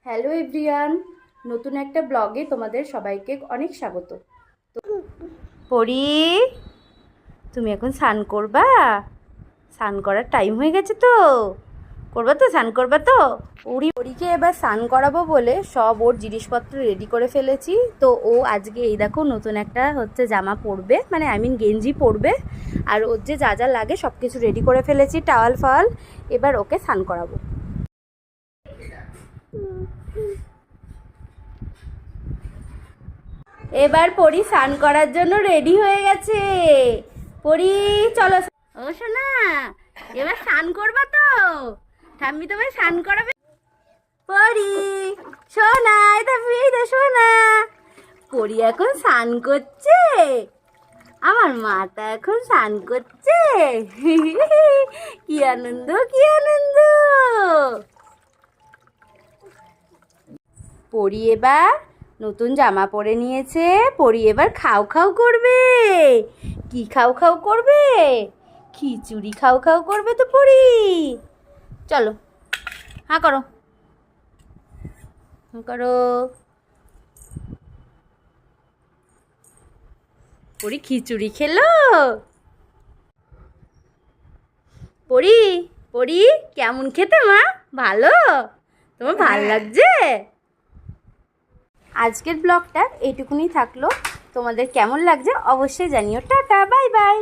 Hello everyone, নতুন একটা ব্লগে তোমাদের সবাইকে অনেক স্বাগত। পরি, তুমি এখন স্নান করবা? স্নান করার টাইম হয়ে গেছে তো, করবা তো? স্নান করবা তো? পরীকে এবার স্নান করাবো বলে সব ওর জিনিসপত্র রেডি করে ফেলেছি। তো ও আজকে এই দেখো নতুন একটা জামা পরবে, মানে গেঞ্জি পরবে। আর ওর যে যা যা লাগে সব কিছু রেডি করে ফেলেছি, টাওয়াল ফাওয়াল। এবার ওকে স্নান করাবো। এবার পরি স্নান করার জন্য রেডি হয়ে গেছে। পরি, চলো। ও সোনা, এবার স্নান করবা তো? ঠাম্মি তোমায় স্নান করাবে। পরি সোনা, এটা ফিরে সোনা। পরি এখন স্নান করছে, আমার মাটা এখন স্নান করছে। কি আনন্দ, কি আনন্দ। পরি এবার নতুন জামা পরে নিয়েছে। পরি এবার খাও খাও করবে। কি খাও খাও করবে? খিচুড়ি খাও খাও করবে তো পরি। চলো, হ্যাঁ করো, হ্যাঁ করো। পরি খিচুড়ি খেলো। পরি, পরি কেমন খেতে মা? ভালো? তোমার ভাল লাগছে? আজকের ব্লগটা এইটুকুনি থাকলো। তোমাদের কেমন লাগছে অবশ্যই জানিও। Tata, bye bye.